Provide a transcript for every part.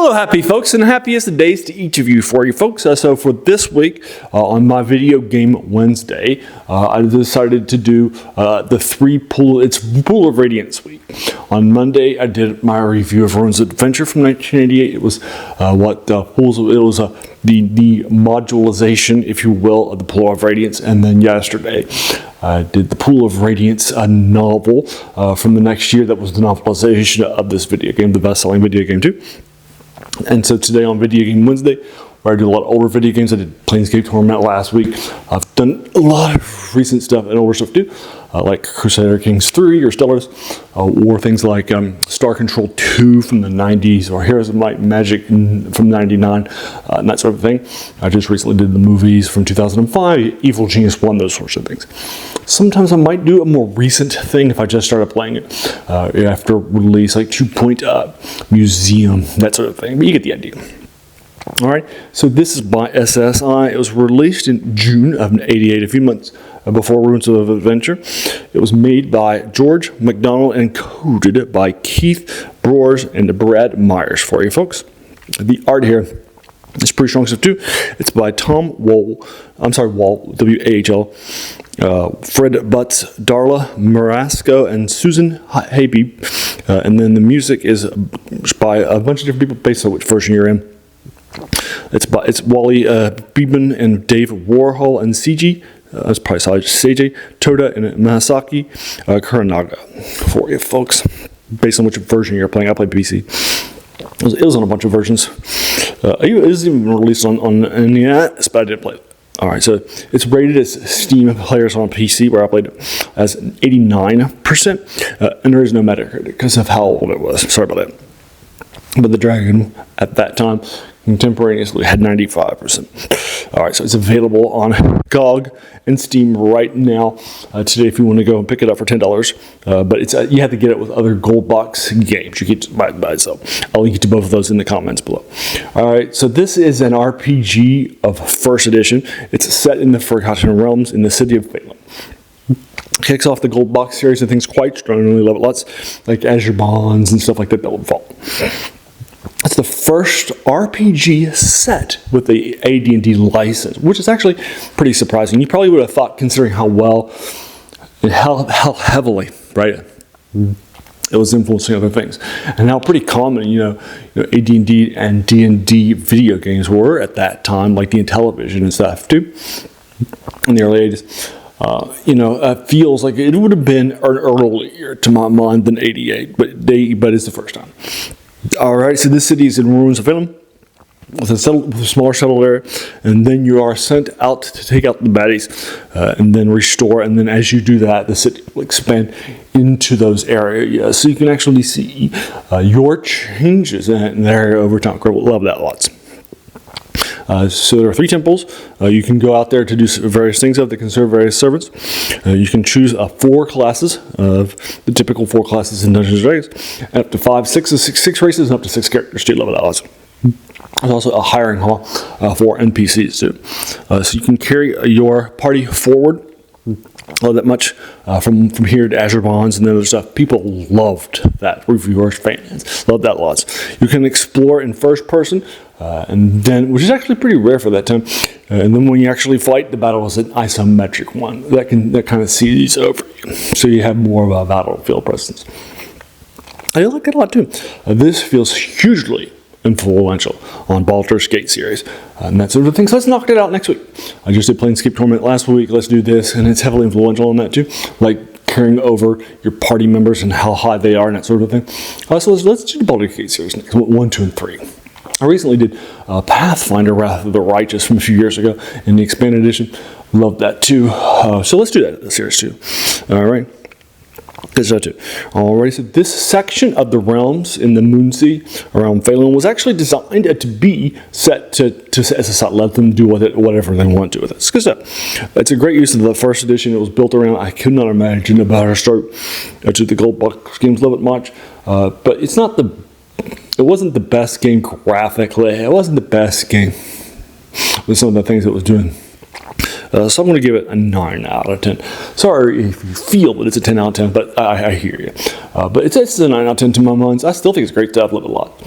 Hello, happy folks, and happiest days to each of you for you folks. So for this week, on my Video Game Wednesday, I decided to do it's Pool of Radiance week. On Monday, I did my review of Rowan's Adventure from 1988. It was the modularization, if you will, of the Pool of Radiance. And then yesterday, I did the Pool of Radiance, a novel from the next year that was the novelization of this video game, the best-selling video game too. And so today on Video Game Wednesday, where I do a lot of older video games, I did Planescape Torment last week. I've done a lot of recent stuff and older stuff too, like Crusader Kings 3 or Stellars, or things like Star Control 2 from the 90s, or Heroes of Might and Magic from 99, and that sort of thing. I just recently did the movies from 2005, Evil Genius 1, those sorts of things. Sometimes I might do a more recent thing if I just started playing it after release, like 2 Point Museum, that sort of thing, but you get the idea. Alright, so this is by SSI. It was released in June of 1988, a few months before Ruins of Adventure. It was made by George McDonald and coded by Keith Broers and Brad Myers for you folks. The art here is pretty strong stuff too. It's by Tom Wall, W-A-H-L, Fred Butts, Darla Marasco, and Susan Habib. And then the music is by a bunch of different people based on which version you're in. It's Wally Beeman and Dave Warhol and CG. That's probably Seiji Toda and Masaki Kuranaga for you folks, based on which version you're playing. I played PC. It was on a bunch of versions. It was even released on NES, but I didn't play it. Alright, so it's rated as Steam players on PC, where I played it as 89%, and there is no Metacritic because of how old it was. Sorry about that. But the Dragon at that time contemporaneously had 95%. Alright, so it's available on GOG and Steam right now today if you want to go and pick it up for $10. But it's you have to get it with other gold box games. You can buy it by itself. I'll link to both of those in the comments below. Alright, so this is an RPG of first edition. It's set in the Forgotten Realms in the city of Phelan. Kicks off the gold box series and things quite strongly. Love it lots, like Azure Bonds and stuff like that would fall. It's the first RPG set with the AD&D license, which is actually pretty surprising. You probably would have thought, considering how well and how heavily, right, it was influencing other things, and how pretty common, AD&D and D&D video games were at that time, like the Intellivision and stuff too, in the early 80s. Feels like it would have been earlier to my mind than 88, but it's the first time. Alright, so this city is in ruins of Phelan, with a smaller settled area, and then you are sent out to take out the baddies, and then restore, and then as you do that, the city will expand into those areas, so you can actually see your changes in the area over time. Love that lots. So there are 3 temples. You can go out there to do various things that can serve various servants. You can choose 4 classes of the typical 4 classes in Dungeons & Dragons, and up to 6 races, and up to 6 characters too. Love that lots. There's also a hiring hall for NPCs too. So you can carry your party forward. Love that much from here to Azure Bonds and other stuff. People loved that. Reviewers, fans, loved that lots. You can explore in first person, and then, which is actually pretty rare for that time. And then when you actually fight, the battle is an isometric one that kind of sees over you, so you have more of a battlefield presence. I like it a lot too. This feels hugely influential on Baldur's Gate series and that sort of thing. So let's knock it out next week. I just did Planescape Torment last week. Let's do this, and it's heavily influential on that too, like carrying over your party members and how high they are and that sort of thing. So let's do the Baldur's Gate series next, 1, 2, and 3. I recently did Pathfinder Wrath of the Righteous from a few years ago in the expanded edition. Loved that too. So let's do that in the series too. All right. Alright, so this section of the realms in the Moonsea around Phelan was actually designed to be set to SSI, let them do with it whatever they want to do with it. It's good stuff. It's a great use of the first edition. It was built around, I could not imagine a better start to the gold box games. Love it much, but it wasn't the best game graphically. It wasn't the best game with some of the things it was doing. So I'm going to give it a 9 out of 10. Sorry if you feel that it's a 10 out of 10, but I hear you. But it's a 9 out of 10 to my mind. I still think it's great stuff. Love it a lot.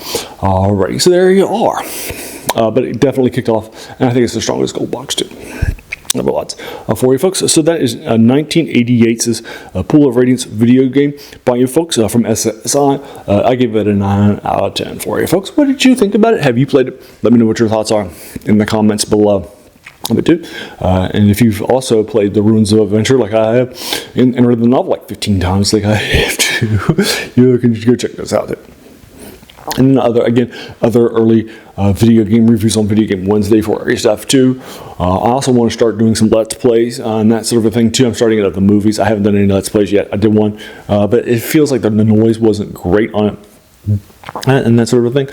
Alrighty, so there you are. But it definitely kicked off, and I think it's the strongest gold box too. Number lots for you folks. So that is 1988's Pool of Radiance video game by you folks from SSI. I gave it a 9 out of 10 for you folks. What did you think about it? Have you played it? Let me know what your thoughts are in the comments below. Too. And if you've also played the Ruins of Adventure like I have, and read the novel like 15 times like I have too, you can go check those out. And other early video game reviews on Video Game Wednesday for area stuff too. I also want to start doing some Let's Plays and that sort of a thing too. I'm starting it at the movies. I haven't done any Let's Plays yet. I did one, but it feels like the noise wasn't great on it. And that sort of thing.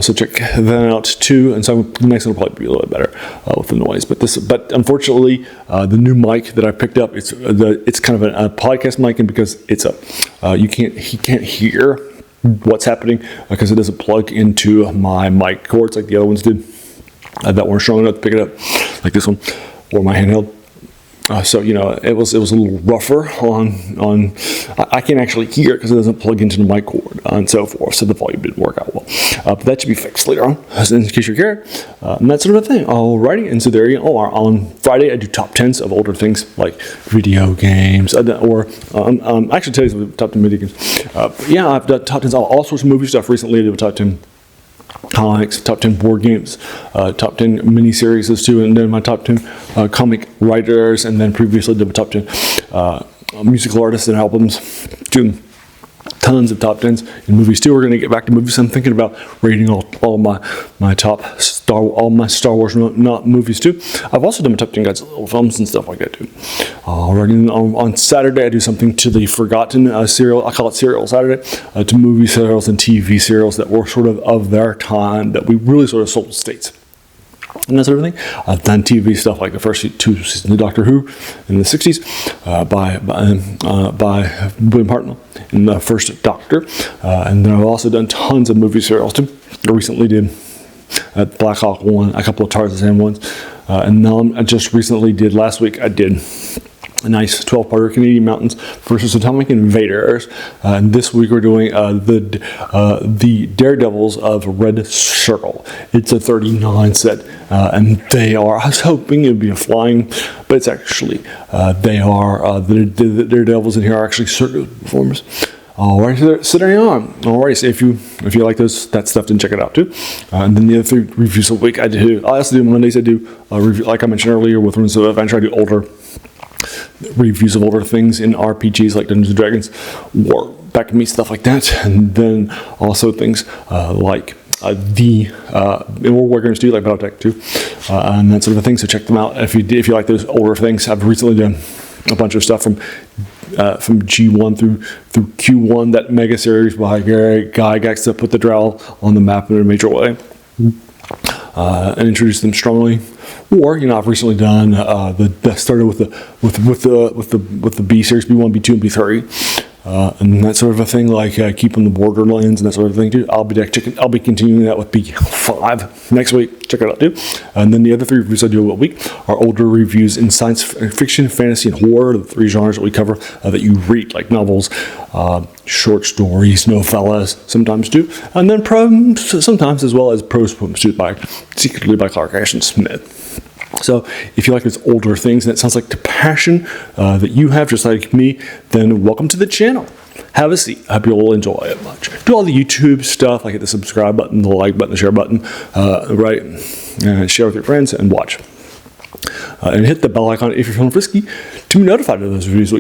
So check that out too. And so the next one will probably be a little bit better with the noise. But unfortunately, the new mic that I picked up, it's kind of a podcast mic, and because it's he can't hear what's happening because it doesn't plug into my mic cords like the other ones did that weren't strong enough to pick it up, like this one or my handheld. So it was a little rougher on I can't actually hear it because it doesn't plug into the mic cord and so forth, so the volume didn't work out well, but that should be fixed later on in case you're curious, and that sort of a thing. Alrighty, and so there you are. On Friday I do top 10s of older things like video games, or actually today's the top 10 video games. I've done top 10s, all sorts of movie stuff. Recently I did a top 10 comics, top 10 board games, top 10 miniseries too, and then my top 10 comic writers, and then previously did a top 10 musical artists and albums, doing tons of top 10s in movies too. We're going to get back to movies. I'm thinking about rating all my top Star Wars not movies too. I've also done my top 10 guides, little films and stuff like that too. Alrighty, on Saturday I do something to the forgotten serial. I call it Serial Saturday, to movie serials and TV serials that were sort of their time, that we really sort of sold to states and that sort of thing. I've done TV stuff like the first 2 seasons of Doctor Who in the 60s by William Hartnell in the first Doctor, and then I've also done tons of movie serials too. I recently did Black Hawk 1, a couple of Tarzan ones, and now I just recently did, last week I did a nice 12-parter, Canadian Mountains versus Atomic Invaders, and this week we're doing the Daredevils of Red Circle. It's a 39 set, and they are, I was hoping it would be a flying, but it's actually, they are, the Daredevils in here are actually circuit performers. Alright, so there you are. Alright, so if you like that stuff, then check it out too. And then the other 3 reviews of the week I also do Mondays. I do review, like I mentioned earlier with Ruins of Adventure. I do older reviews of older things in RPGs like Dungeons & Dragons, War, Back to Me, stuff like that. And then also things like we're going to do like Battletech 2 and that sort of thing. So check them out if you like those older things. I've recently done a bunch of stuff from G1 through Q1, that mega series by Guy Gax that put the Drow on the map in a major way, and introduced them strongly. Or I've recently done that started with the B series, B1, B2, and B3. And that sort of a thing, like keeping the Borderlands and that sort of thing too. I'll be continuing that with B5 next week. Check it out too. And then the other 3 reviews I do a week are older reviews in science fiction, fantasy, and horror, the 3 genres that we cover that you read, like novels, short stories, novellas, sometimes too, and then sometimes as well as prose poems too, secretly by Clark Ashton Smith. So if you like those older things and it sounds like the passion that you have just like me, then welcome to the channel. Have a seat. I hope you'll enjoy it much. Do all the YouTube stuff, like hit the subscribe button, the like button, the share button, right? And share with your friends and watch. And hit the bell icon if you're feeling frisky to be notified of those videos.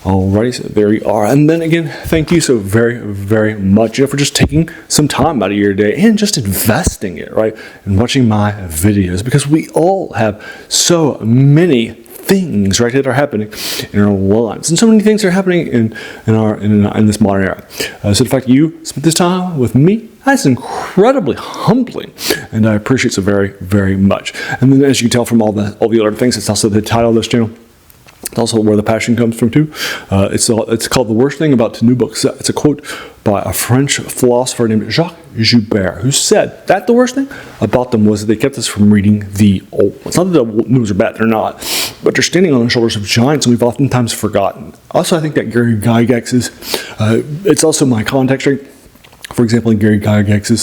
Alrighty, so there you are. And then again, thank you so very, very much for just taking some time out of your day and just investing it, right, and watching my videos, because we all have so many things, right, that are happening in our lives, and so many things are happening in this modern era. So the fact that you spent this time with me, that's incredibly humbling, and I appreciate it so very, very much. And then, as you can tell from all the other things, it's also the title of this channel. It's also where the passion comes from too. It's called The Worst Thing About New Books. It's a quote by a French philosopher named Jacques Joubert, who said that the worst thing about them was that they kept us from reading the old ones. Not that the new ones are bad, they're not. but they're standing on the shoulders of giants, and we've oftentimes forgotten. Also, I think that Gary Gygax's, it's also my context rate. For example, in Gary Gygax's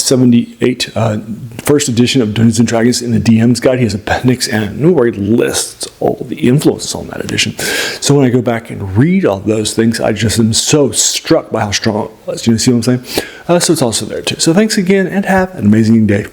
78 first edition of Dungeons & Dragons in the DM's Guide, he has an appendix and where he lists all the influences on that edition. So when I go back and read all those things, I just am so struck by how strong it was. You see what I'm saying? So it's also there too. So thanks again, and have an amazing day.